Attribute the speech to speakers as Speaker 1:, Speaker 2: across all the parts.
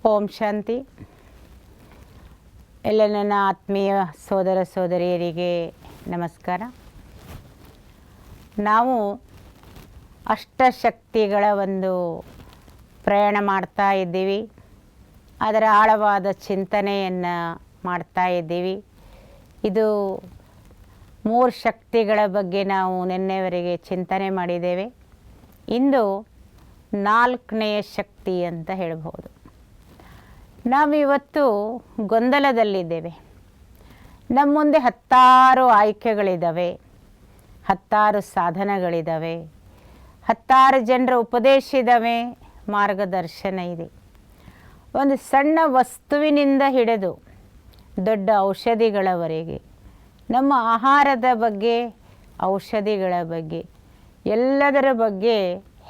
Speaker 1: ಓಂ ಶಾಂತಿ. ಎಲ್ಲ ನನ್ನ ಆತ್ಮೀಯ ಸೋದರ ಸೋದರಿಯರಿಗೆ ನಮಸ್ಕಾರ. ನಾವು ಅಷ್ಟಶಕ್ತಿಗಳ ಒಂದು ಪ್ರಯಾಣ ಮಾಡ್ತಾ ಇದ್ದೀವಿ. ಅದರ ಆಳವಾದ ಚಿಂತನೆಯನ್ನು ಮಾಡ್ತಾ ಇದ್ದೀವಿ. ಇದು 3 ಶಕ್ತಿಗಳ ಬಗ್ಗೆ ನಾವು ನಿನ್ನೆವರೆಗೆ ಚಿಂತನೆ ಮಾಡಿದ್ದೇವೆ. ಇಂದು 4ನೆಯ ಶಕ್ತಿ ಅಂತ ಹೇಳ್ಬೋದು. ನಾವಿವತ್ತು ಗೊಂದಲದಲ್ಲಿದ್ದೇವೆ. ನಮ್ಮ ಮುಂದೆ 10 ಆಯ್ಕೆಗಳಿದ್ದಾವೆ, 10 ಸಾಧನಗಳಿದ್ದಾವೆ, 10 ಜನರ ಉಪದೇಶ ಇದ್ದಾವೆ, ಮಾರ್ಗದರ್ಶನ ಇದೆ. ಒಂದು ಸಣ್ಣ ವಸ್ತುವಿನಿಂದ ಹಿಡಿದು ದೊಡ್ಡ ಔಷಧಿಗಳವರೆಗೆ, ನಮ್ಮ ಆಹಾರದ ಬಗ್ಗೆ, ಔಷಧಿಗಳ ಬಗ್ಗೆ, ಎಲ್ಲದರ ಬಗ್ಗೆ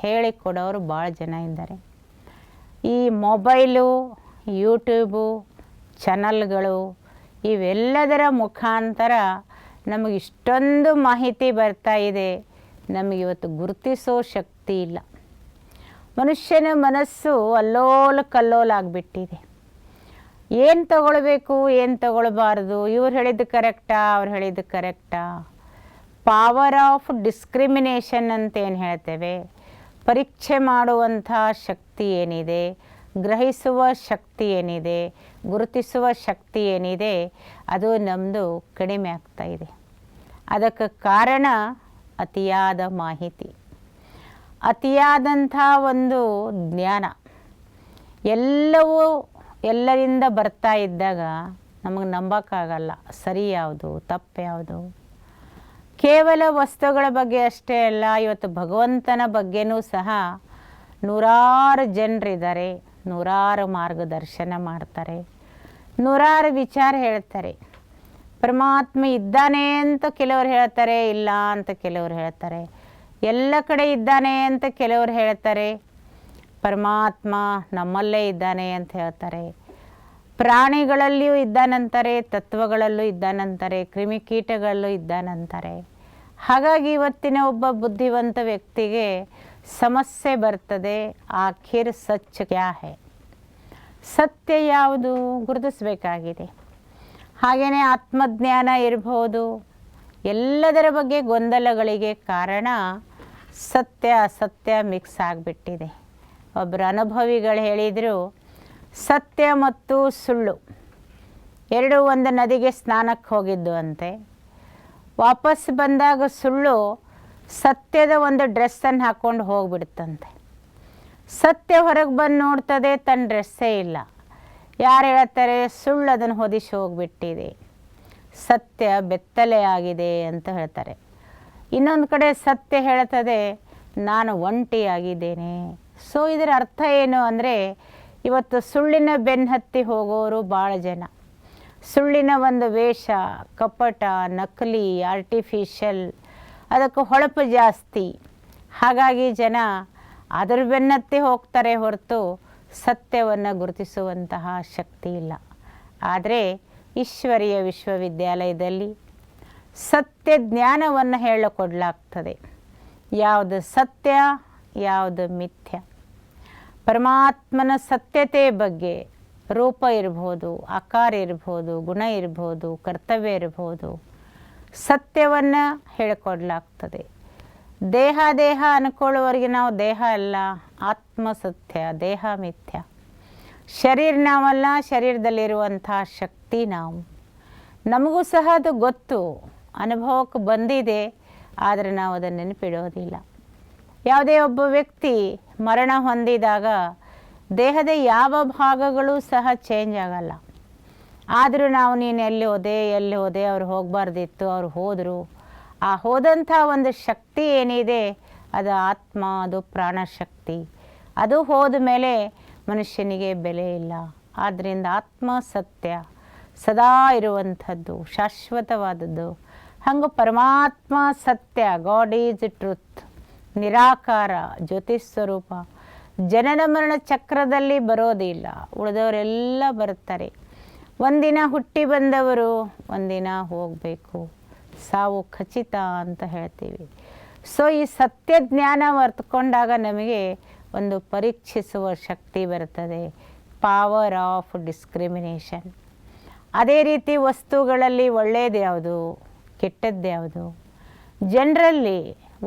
Speaker 1: ಹೇಳಿಕೊಡೋರು ಭಾಳ ಜನ ಇದ್ದಾರೆ. ಈ ಮೊಬೈಲು, ಯೂಟ್ಯೂಬು ಚಾನಲ್ಗಳು ಇವೆಲ್ಲದರ ಮುಖಾಂತರ ನಮಗೆ ಇಷ್ಟೊಂದು ಮಾಹಿತಿ ಬರ್ತಾ ಇದೆ. ನಮಗಿವತ್ತು ಗುರುತಿಸೋ ಶಕ್ತಿ ಇಲ್ಲ. ಮನುಷ್ಯನ ಮನಸ್ಸು ಅಲ್ಲೋಲ ಕಲ್ಲೋಲ ಆಗಿಬಿಟ್ಟಿದೆ. ಏನು ತಗೊಳ್ಬೇಕು, ಏನು ತಗೊಳ್ಬಾರ್ದು, ಇವ್ರು ಹೇಳಿದ್ದು ಕರೆಕ್ಟಾ, ಅವ್ರು ಹೇಳಿದ್ದು ಕರೆಕ್ಟಾ. ಪವರ್ ಆಫ್ ಡಿಸ್ಕ್ರಿಮಿನೇಷನ್ ಅಂತ ಏನು ಹೇಳ್ತೇವೆ, ಪರೀಕ್ಷೆ ಮಾಡುವಂಥ ಶಕ್ತಿ ಏನಿದೆ, ಗ್ರಹಿಸುವ ಶಕ್ತಿ ಏನಿದೆ, ಗುರುತಿಸುವ ಶಕ್ತಿ ಏನಿದೆ, ಅದು ನಮ್ಮದು ಕಡಿಮೆ ಆಗ್ತಾ ಇದೆ. ಅದಕ್ಕೆ ಕಾರಣ ಅತಿಯಾದ ಮಾಹಿತಿ, ಅತಿಯಾದಂಥ ಒಂದು ಜ್ಞಾನ. ಎಲ್ಲವೂ ಎಲ್ಲರಿಂದ ಬರ್ತಾ ಇದ್ದಾಗ ನಮಗೆ ನಂಬೋಕ್ಕಾಗಲ್ಲ ಸರಿ ಯಾವುದು ತಪ್ಪು ಯಾವುದು. ಕೇವಲ ವಸ್ತುಗಳ ಬಗ್ಗೆ ಅಷ್ಟೇ ಅಲ್ಲ, ಇವತ್ತು ಭಗವಂತನ ಬಗ್ಗೆನೂ ಸಹ ನೂರಾರು ಜನರಿದ್ದಾರೆ, ನೂರಾರು ಮಾರ್ಗದರ್ಶನ ಮಾಡ್ತಾರೆ, ನೂರಾರು ವಿಚಾರ ಹೇಳ್ತಾರೆ. ಪರಮಾತ್ಮ ಇದ್ದಾನೆ ಅಂತ ಕೆಲವರು ಹೇಳ್ತಾರೆ, ಇಲ್ಲ ಅಂತ ಕೆಲವರು ಹೇಳ್ತಾರೆ. ಎಲ್ಲ ಕಡೆ ಇದ್ದಾನೆ ಅಂತ ಕೆಲವರು ಹೇಳ್ತಾರೆ. ಪರಮಾತ್ಮ ನಮ್ಮಲ್ಲೇ ಇದ್ದಾನೆ ಅಂತ ಹೇಳ್ತಾರೆ. ಪ್ರಾಣಿಗಳಲ್ಲಿಯೂ ಇದ್ದಾನಂತಾರೆ, ತತ್ವಗಳಲ್ಲೂ ಇದ್ದಾನಂತಾರೆ, ಕ್ರಿಮಿಕೀಟಗಳಲ್ಲೂ ಇದ್ದಾನಂತಾರೆ. ಹಾಗಾಗಿ ಇವತ್ತಿನ ಒಬ್ಬ ಬುದ್ಧಿವಂತ ವ್ಯಕ್ತಿಗೆ ಸಮಸ್ಯೆ ಬರ್ತದೆ. ಆಖಿರ್ ಸಚ್ ಕ್ಯಾ ಹೈ, ಸತ್ಯ ಯಾವುದು ಗುರುತಿಸಬೇಕಾಗಿದೆ. ಹಾಗೆಯೇ ಆತ್ಮಜ್ಞಾನ ಇರ್ಬೋದು. ಎಲ್ಲದರ ಬಗ್ಗೆ ಗೊಂದಲಗಳಿಗೆ ಕಾರಣ ಸತ್ಯ ಅಸತ್ಯ ಮಿಕ್ಸ್ ಆಗಿಬಿಟ್ಟಿದೆ. ಒಬ್ಬರು ಅನುಭವಿಗಳು ಹೇಳಿದರು, ಸತ್ಯ ಮತ್ತು ಸುಳ್ಳು ಎರಡು ಒಂದು ನದಿಗೆ ಸ್ನಾನಕ್ಕೆ ಹೋಗಿದ್ದು ಅಂತೆ. ವಾಪಸ್ ಬಂದಾಗ ಸುಳ್ಳು ಸತ್ಯದ ಒಂದು ಡ್ರೆಸ್ಸನ್ನು ಹಾಕ್ಕೊಂಡು ಹೋಗ್ಬಿಡುತ್ತಂತೆ. ಸತ್ಯ ಹೊರಗೆ ಬಂದು ನೋಡ್ತದೆ, ತನ್ನ ಡ್ರೆಸ್ಸೇ ಇಲ್ಲ. ಯಾರು ಹೇಳ್ತಾರೆ, ಸುಳ್ಳು ಅದನ್ನು ಹೊದಿಸಿ ಹೋಗಿಬಿಟ್ಟಿದೆ, ಸತ್ಯ ಬೆತ್ತಲೆ ಆಗಿದೆ ಅಂತ ಹೇಳ್ತಾರೆ. ಇನ್ನೊಂದು ಕಡೆ ಸತ್ಯ ಹೇಳ್ತದೆ, ನಾನು ಒಂಟಿಯಾಗಿದ್ದೇನೆ. ಸೊ ಇದರ ಅರ್ಥ ಏನು ಅಂದರೆ, ಇವತ್ತು ಸುಳ್ಳಿನ ಬೆನ್ನತ್ತಿ ಹೋಗೋರು ಭಾಳ ಜನ. ಸುಳ್ಳಿನ ಒಂದು ವೇಷ, ಕಪಟ, ನಕಲಿ, ಆರ್ಟಿಫಿಷಿಯಲ್, ಅದಕ್ಕೆ ಹೊಳಪು ಜಾಸ್ತಿ. ಹಾಗಾಗಿ ಜನ ಅದರ ಬೆನ್ನತ್ತಿ ಹೋಗ್ತಾರೆ ಹೊರತು ಸತ್ಯವನ್ನು ಗುರುತಿಸುವಂತಹ ಶಕ್ತಿ ಇಲ್ಲ. ಆದರೆ ಈಶ್ವರೀಯ ವಿಶ್ವವಿದ್ಯಾಲಯದಲ್ಲಿ ಸತ್ಯ ಜ್ಞಾನವನ್ನು ಹೇಳಿಕೊಡಲಾಗ್ತದೆ. ಯಾವುದು ಸತ್ಯ, ಯಾವುದು ಮಿಥ್ಯ. ಪರಮಾತ್ಮನ ಸತ್ಯತೆ ಬಗ್ಗೆ ರೂಪ ಇರ್ಬೋದು, ಆಕಾರ ಇರ್ಬೋದು, ಗುಣ ಇರ್ಬೋದು, ಕರ್ತವ್ಯ ಇರ್ಬೋದು, ಸತ್ಯವನ್ನು ಹೇಳಿಕೊಡ್ಲಾಗ್ತದೆ. ದೇಹ ದೇಹ ಅಂದ್ಕೊಳ್ಳುವವರಿಗೆ ನಾವು ದೇಹ ಅಲ್ಲ, ಆತ್ಮ ಸತ್ಯ, ದೇಹ ಮಿಥ್ಯ. ಶರೀರ ನಾವಲ್ಲ, ಶರೀರದಲ್ಲಿರುವಂಥ ಶಕ್ತಿ ನಾವು. ನಮಗೂ ಸಹ ಅದು ಗೊತ್ತು, ಅನುಭವಕ್ಕೆ ಬಂದಿದೆ, ಆದರೆ ನಾವು ಅದನ್ನು ನೆನಪಿಡೋದಿಲ್ಲ. ಯಾವುದೇ ಒಬ್ಬ ವ್ಯಕ್ತಿ ಮರಣ ಹೊಂದಿದಾಗ ದೇಹದ ಯಾವ ಭಾಗಗಳು ಸಹ ಚೇಂಜ್ ಆಗಲ್ಲ. ಆದರೂ ನಾವು ನೀನು ಎಲ್ಲಿ ಹೋದೆ, ಅವ್ರು ಹೋಗಬಾರ್ದಿತ್ತು, ಅವ್ರು ಹೋದರು. ಆ ಹೋದಂಥ ಒಂದು ಶಕ್ತಿ ಏನಿದೆ ಅದು ಆತ್ಮ, ಅದು ಪ್ರಾಣಶಕ್ತಿ. ಅದು ಹೋದ ಮೇಲೆ ಮನುಷ್ಯನಿಗೆ ಬೆಲೆ ಇಲ್ಲ. ಆದ್ದರಿಂದ ಆತ್ಮ ಸತ್ಯ, ಸದಾ ಇರುವಂಥದ್ದು, ಶಾಶ್ವತವಾದದ್ದು. ಹಂಗೆ ಪರಮಾತ್ಮ ಸತ್ಯ, ಗಾಡ್ ಈಸ್ ಟ್ರುತ್, ನಿರಾಕಾರ, ಜ್ಯೋತಿ ಸ್ವರೂಪ. ಜನನ ಮರಣ ಚಕ್ರದಲ್ಲಿ ಬರೋದಿಲ್ಲ, ಉಳಿದವರೆಲ್ಲ ಬರ್ತಾರೆ. ಒಂದಿನ ಹುಟ್ಟಿ ಬಂದವರು ಒಂದಿನ ಹೋಗಬೇಕು, ಸಾವು ಖಚಿತ ಅಂತ ಹೇಳ್ತೀವಿ. ಸೊ ಈ ಸತ್ಯ ಜ್ಞಾನ ಅರ್ಥಕೊಂಡಾಗ ನಮಗೆ ಒಂದು ಪರೀಕ್ಷಿಸುವ ಶಕ್ತಿ ಬರ್ತದೆ, ಪವರ್ ಆಫ್ ಡಿಸ್ಕ್ರಿಮಿನೇಷನ್. ಅದೇ ರೀತಿ ವಸ್ತುಗಳಲ್ಲಿ ಒಳ್ಳೆಯದು ಯಾವುದು, ಕೆಟ್ಟದ್ದು ಯಾವುದು, ಜನರಲ್ಲಿ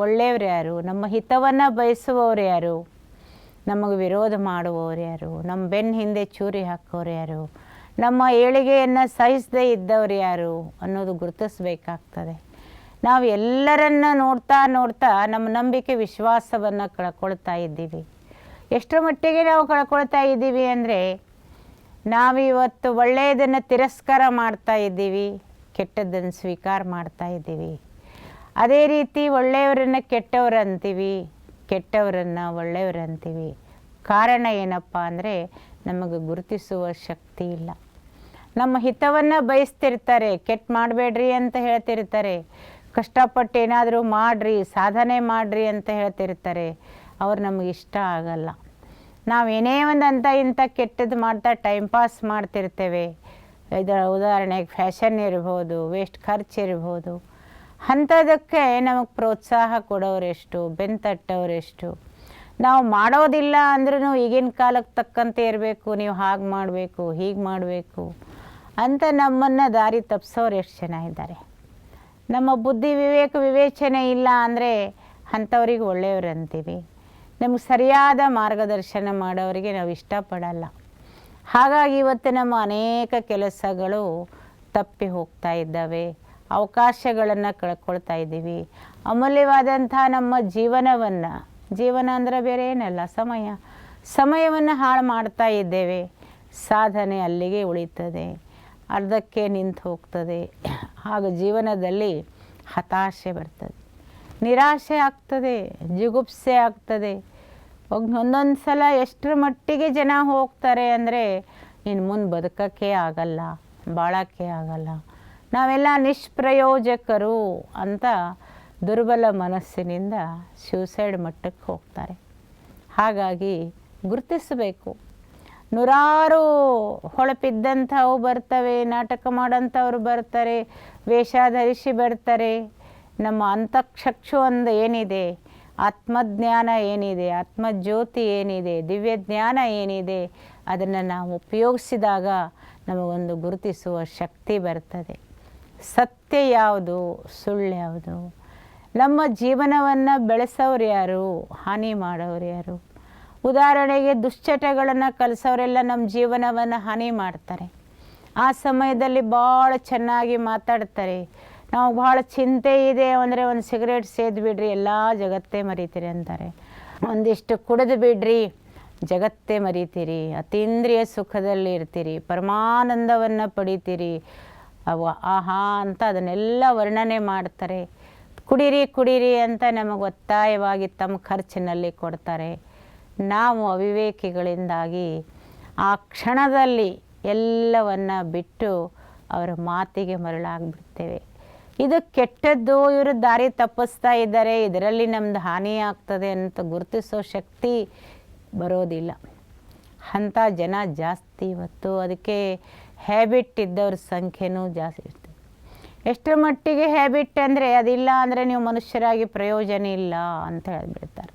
Speaker 1: ಒಳ್ಳೆಯವ್ರು ಯಾರು, ನಮ್ಮ ಹಿತವನ್ನು ಬಯಸುವವರು ಯಾರು, ನಮಗೆ ವಿರೋಧ ಮಾಡುವವರು ಯಾರು, ನಮ್ಮ ಬೆನ್ನ ಹಿಂದೆ ಚೂರಿ ಹಾಕೋರು ಯಾರು, ನಮ್ಮ ಏಳಿಗೆಯನ್ನು ಸಹಿಸದೇ ಇದ್ದವ್ರು ಯಾರು ಅನ್ನೋದು ಗುರುತಿಸ್ಬೇಕಾಗ್ತದೆ. ನಾವು ಎಲ್ಲರನ್ನ ನೋಡ್ತಾ ನೋಡ್ತಾ ನಮ್ಮ ನಂಬಿಕೆ ವಿಶ್ವಾಸವನ್ನು ಕಳ್ಕೊಳ್ತಾ ಇದ್ದೀವಿ. ಎಷ್ಟರ ಮಟ್ಟಿಗೆ ನಾವು ಕಳ್ಕೊಳ್ತಾ ಇದ್ದೀವಿ ಅಂದರೆ, ನಾವಿವತ್ತು ಒಳ್ಳೆಯದನ್ನು ತಿರಸ್ಕಾರ ಮಾಡ್ತಾ ಇದ್ದೀವಿ, ಕೆಟ್ಟದ್ದನ್ನು ಸ್ವೀಕಾರ ಮಾಡ್ತಾ ಇದ್ದೀವಿ. ಅದೇ ರೀತಿ ಒಳ್ಳೆಯವರನ್ನು ಕೆಟ್ಟವರು ಅಂತೀವಿ, ಕೆಟ್ಟವರನ್ನು ಒಳ್ಳೆಯವರು ಅಂತೀವಿ. ಕಾರಣ ಏನಪ್ಪ ಅಂದರೆ, ನಮಗೆ ಗುರುತಿಸುವ ಶಕ್ತಿ ಇಲ್ಲ. ನಮ್ಮ ಹಿತವನ್ನು ಬಯಸ್ತಿರ್ತಾರೆ, ಕೆಟ್ಟ ಮಾಡಬೇಡ್ರಿ ಅಂತ ಹೇಳ್ತಿರ್ತಾರೆ, ಕಷ್ಟಪಟ್ಟು ಏನಾದರೂ ಮಾಡಿರಿ, ಸಾಧನೆ ಮಾಡಿರಿ ಅಂತ ಹೇಳ್ತಿರ್ತಾರೆ. ಅವ್ರು ನಮಗೆ ಇಷ್ಟ ಆಗಲ್ಲ. ನಾವೇನೇ ಒಂದು ಅಂತ ಇಂಥ ಕೆಟ್ಟದ್ದು ಮಾಡ್ತಾ ಟೈಮ್ ಪಾಸ್ ಮಾಡ್ತಿರ್ತೇವೆ. ಇದರ ಉದಾಹರಣೆಗೆ ಫ್ಯಾಷನ್ ಇರ್ಬೋದು, ವೇಸ್ಟ್ ಖರ್ಚು ಇರ್ಬೋದು. ಅಂಥದಕ್ಕೆ ನಮಗೆ ಪ್ರೋತ್ಸಾಹ ಕೊಡೋರೆಷ್ಟು, ಬೆನ್ನು ತಟ್ಟೋರೆಷ್ಟು. ನಾವು ಮಾಡೋದಿಲ್ಲ ಅಂದ್ರೂ ಈಗಿನ ಕಾಲಕ್ಕೆ ತಕ್ಕಂತೆ ಇರಬೇಕು, ನೀವು ಹಾಗೆ ಮಾಡಬೇಕು, ಹೀಗೆ ಮಾಡಬೇಕು ಅಂತ ನಮ್ಮನ್ನು ದಾರಿ ತಪ್ಪಿಸೋರು ಎಷ್ಟು ಜನ ಇದ್ದಾರೆ. ನಮ್ಮ ಬುದ್ಧಿ ವಿವೇಚನೆ ಇಲ್ಲ ಅಂದರೆ ಅಂಥವ್ರಿಗೆ ಒಳ್ಳೆಯವರು ಅಂತೀವಿ. ನಮಗೆ ಸರಿಯಾದ ಮಾರ್ಗದರ್ಶನ ಮಾಡೋರಿಗೆ ನಾವು ಇಷ್ಟಪಡಲ್ಲ. ಹಾಗಾಗಿ ಇವತ್ತು ನಮ್ಮ ಅನೇಕ ಕೆಲಸಗಳು ತಪ್ಪಿ ಹೋಗ್ತಾ ಇದ್ದಾವೆ, ಅವಕಾಶಗಳನ್ನು ಕಳ್ಕೊಳ್ತಾ ಇದ್ದೀವಿ. ಅಮೂಲ್ಯವಾದಂಥ ನಮ್ಮ ಜೀವನ ಅಂದರೆ ಬೇರೆ ಏನಲ್ಲ, ಸಮಯವನ್ನು ಹಾಳು ಮಾಡ್ತಾ ಇದ್ದೇವೆ. ಸಾಧನೆ ಅಲ್ಲಿಗೆ ಉಳಿತದೆ, ಅರ್ಧಕ್ಕೆ ನಿಂತು ಹೋಗ್ತದೆ. ಹಾಗೂ ಜೀವನದಲ್ಲಿ ಹತಾಶೆ ಬರ್ತದೆ, ನಿರಾಶೆ ಆಗ್ತದೆ, ಜಿಗುಪ್ಸೆ ಆಗ್ತದೆ. ಒಂದೊಂದು ಸಲ ಎಷ್ಟರ ಮಟ್ಟಿಗೆ ಜನ ಹೋಗ್ತಾರೆ ಅಂದರೆ, ಇನ್ನು ಮುಂದೆ ಬದುಕೋಕ್ಕೆ ಆಗಲ್ಲ, ಬಾಳೋಕ್ಕೆ ಆಗಲ್ಲ, ನಾವೆಲ್ಲ ನಿಷ್ಪ್ರಯೋಜಕರು ಅಂತ ದುರ್ಬಲ ಮನಸ್ಸಿನಿಂದ ಸೂಸೈಡ್ ಮಟ್ಟಕ್ಕೆ ಹೋಗ್ತಾರೆ. ಹಾಗಾಗಿ ಗುರುತಿಸಬೇಕು. ನೂರಾರು ಹೊಳಪಿದ್ದಂಥವು ಬರ್ತವೆ, ನಾಟಕ ಮಾಡೋಂಥವ್ರು ಬರ್ತಾರೆ, ವೇಷ ಧರಿಸಿ ಬರ್ತಾರೆ. ನಮ್ಮ ಅಂತಃಚಕ್ಷು ಒಂದು ಏನಿದೆ, ಆತ್ಮಜ್ಞಾನ ಏನಿದೆ, ಆತ್ಮಜ್ಯೋತಿ ಏನಿದೆ, ದಿವ್ಯ ಜ್ಞಾನ ಏನಿದೆ, ಅದನ್ನು ನಾವು ಉಪಯೋಗಿಸಿದಾಗ ನಮಗೊಂದು ಗುರುತಿಸುವ ಶಕ್ತಿ ಬರ್ತದೆ. ಸತ್ಯ ಯಾವುದು, ಸುಳ್ಳು ಯಾವುದು, ನಮ್ಮ ಜೀವನವನ್ನು ಬೆಳೆಸೋರು ಯಾರು, ಹಾನಿ ಮಾಡೋರು ಯಾರು. ಉದಾಹರಣೆಗೆ ದುಶ್ಚಟಗಳನ್ನು ಕಲಿಸೋರೆಲ್ಲ ನಮ್ಮ ಜೀವನವನ್ನು ಹಾನಿ ಮಾಡ್ತಾರೆ. ಆ ಸಮಯದಲ್ಲಿ ಭಾಳ ಚೆನ್ನಾಗಿ ಮಾತಾಡ್ತಾರೆ. ನಾವು ಭಾಳ ಚಿಂತೆ ಇದೆ ಅಂದರೆ ಒಂದು ಸಿಗರೇಟ್ ಸೇದಿ ಬಿಡ್ರಿ, ಎಲ್ಲ ಜಗತ್ತೇ ಮರಿತೀರಿ ಅಂತಾರೆ. ಒಂದಿಷ್ಟು ಕುಡಿದು ಬಿಡ್ರಿ, ಜಗತ್ತೇ ಮರಿತೀರಿ, ಅತೀಂದ್ರಿಯ ಸುಖದಲ್ಲಿ ಇರ್ತೀರಿ, ಪರಮಾನಂದವನ್ನು ಪಡಿತೀರಿ, ಆಹಾ ಅಂತ ಅದನ್ನೆಲ್ಲ ವರ್ಣನೆ ಮಾಡ್ತಾರೆ. ಕುಡೀರಿ ಅಂತ ನಮಗೆ ಒತ್ತಾಯವಾಗಿ ತಮ್ಮ ಖರ್ಚಿನಲ್ಲಿ ಕೊಡ್ತಾರೆ. ನಾವು ಅವಿವೇಕಿಗಳಿಂದಾಗಿ ಆ ಕ್ಷಣದಲ್ಲಿ ಎಲ್ಲವನ್ನು ಬಿಟ್ಟು ಅವರ ಮಾತಿಗೆ ಮರಳಾಗ್ಬಿಡ್ತೇವೆ. ಇದು ಕೆಟ್ಟದ್ದು, ಇವರು ದಾರಿ ತಪ್ಪಿಸ್ತಾ ಇದ್ದಾರೆ, ಇದರಲ್ಲಿ ನಮ್ಮದು ಹಾನಿ ಆಗ್ತದೆ ಅಂತ ಗುರುತಿಸೋ ಶಕ್ತಿ ಬರೋದಿಲ್ಲ. ಅಂಥ ಜನ ಜಾಸ್ತಿ ಇವತ್ತು. ಅದಕ್ಕೆ ಹ್ಯಾಬಿಟ್ ಇದ್ದವ್ರ ಸಂಖ್ಯೆನೂ ಜಾಸ್ತಿ ಇರ್ತದೆ. ಎಷ್ಟರ ಮಟ್ಟಿಗೆ ಹ್ಯಾಬಿಟ್ ಅಂದರೆ, ಅದಿಲ್ಲ ಅಂದರೆ ನೀವು ಮನುಷ್ಯರಾಗಿ ಪ್ರಯೋಜನ ಇಲ್ಲ ಅಂತ ಹೇಳಿಬಿಡ್ತಾರೆ.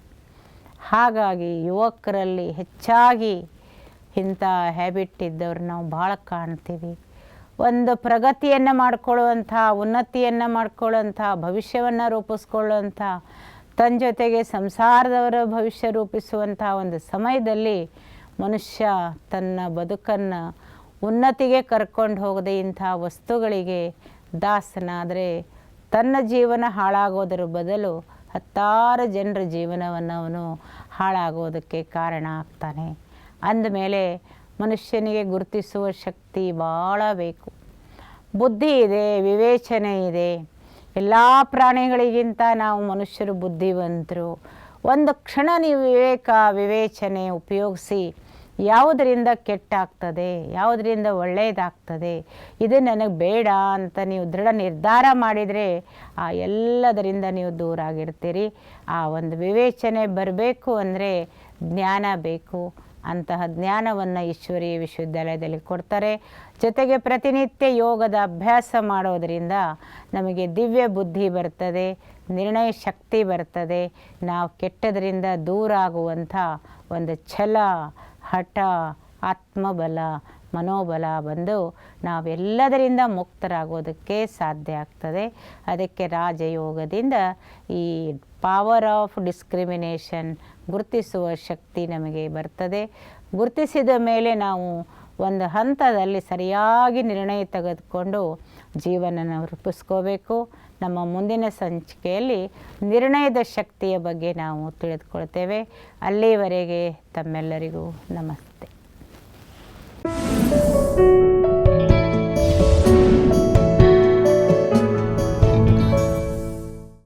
Speaker 1: ಹಾಗಾಗಿ ಯುವಕರಲ್ಲಿ ಹೆಚ್ಚಾಗಿ ಇಂಥ ಹ್ಯಾಬಿಟ್ ಇದ್ದವ್ರು ನಾವು ಭಾಳ ಕಾಣ್ತೀವಿ. ಒಂದು ಪ್ರಗತಿಯನ್ನು ಮಾಡಿಕೊಳ್ಳುವಂಥ, ಉನ್ನತಿಯನ್ನು ಮಾಡಿಕೊಳ್ಳುವಂಥ, ಭವಿಷ್ಯವನ್ನು ರೂಪಿಸ್ಕೊಳ್ಳುವಂಥ, ತನ್ನ ಜೊತೆಗೆ ಸಂಸಾರದವರ ಭವಿಷ್ಯ ರೂಪಿಸುವಂಥ ಒಂದು ಸಮಯದಲ್ಲಿ ಮನುಷ್ಯ ತನ್ನ ಬದುಕನ್ನು ಉನ್ನತಿಗೆ ಕರ್ಕೊಂಡು ಹೋಗದೆ ಇಂಥ ವಸ್ತುಗಳಿಗೆ ದಾಸನಾದರೆ ತನ್ನ ಜೀವನ ಹಾಳಾಗೋದರ ಬದಲು ಹತ್ತಾರು ಜನರ ಜೀವನವನ್ನು ಅವನು ಹಾಳಾಗೋದಕ್ಕೆ ಕಾರಣ ಆಗ್ತಾನೆ. ಅಂದಮೇಲೆ ಮನುಷ್ಯನಿಗೆ ಗುರುತಿಸುವ ಶಕ್ತಿ ಭಾಳ ಬೇಕು. ಬುದ್ಧಿ ಇದೆ, ವಿವೇಚನೆ ಇದೆ. ಎಲ್ಲ ಪ್ರಾಣಿಗಳಿಗಿಂತ ನಾವು ಮನುಷ್ಯರು ಬುದ್ಧಿವಂತರು. ಒಂದು ಕ್ಷಣ ನೀವು ವಿವೇಚನೆ ಉಪಯೋಗಿಸಿ ಯಾವುದರಿಂದ ಕೆಟ್ಟಾಗ್ತದೆ, ಯಾವುದರಿಂದ ಒಳ್ಳೆಯದಾಗ್ತದೆ, ಇದು ನನಗೆ ಬೇಡ ಅಂತ ನೀವು ದೃಢ ನಿರ್ಧಾರ ಮಾಡಿದರೆ ಆ ಎಲ್ಲದರಿಂದ ನೀವು ದೂರ ಆಗಿರ್ತೀರಿ. ಆ ಒಂದು ವಿವೇಚನೆ ಬರಬೇಕು ಅಂದರೆ ಜ್ಞಾನ ಬೇಕು. ಅಂತಹ ಜ್ಞಾನವನ್ನು ಈಶ್ವರೀಯ ವಿಶ್ವವಿದ್ಯಾಲಯದಲ್ಲಿ ಕೊಡ್ತಾರೆ. ಜೊತೆಗೆ ಪ್ರತಿನಿತ್ಯ ಯೋಗದ ಅಭ್ಯಾಸ ಮಾಡೋದರಿಂದ ನಮಗೆ ದಿವ್ಯ ಬುದ್ಧಿ ಬರ್ತದೆ, ನಿರ್ಣಯ ಶಕ್ತಿ ಬರ್ತದೆ. ನಾವು ಕೆಟ್ಟದರಿಂದ ದೂರ ಆಗುವಂಥ ಒಂದು ಛಲ, ಹಠ, ಆತ್ಮಬಲ, ಮನೋಬಲ ಬಂದು ನಾವೆಲ್ಲದರಿಂದ ಮುಕ್ತರಾಗೋದಕ್ಕೆ ಸಾಧ್ಯ ಆಗ್ತದೆ. ಅದಕ್ಕೆ ರಾಜಯೋಗದಿಂದ ಈ ಪವರ್ ಆಫ್ ಡಿಸ್ಕ್ರಿಮಿನೇಷನ್ ಗುರುತಿಸುವ ಶಕ್ತಿ ನಮಗೆ ಬರ್ತದೆ. ಗುರುತಿಸಿದ ಮೇಲೆ ನಾವು ಒಂದು ಹಂತದಲ್ಲಿ ಸರಿಯಾಗಿ ನಿರ್ಣಯ ತೆಗೆದುಕೊಂಡು ಜೀವನನ ರೂಪಿಸ್ಕೋಬೇಕು. ನಮ್ಮ ಮುಂದಿನ ಸಂಚಿಕೆಯಲ್ಲಿ ನಿರ್ಣಯದ ಶಕ್ತಿಯ ಬಗ್ಗೆ ನಾವು ತಿಳಿದುಕೊಳ್ತೇವೆ. ಅಲ್ಲಿವರೆಗೆ ತಮ್ಮೆಲ್ಲರಿಗೂ ನಮಸ್ತೆ.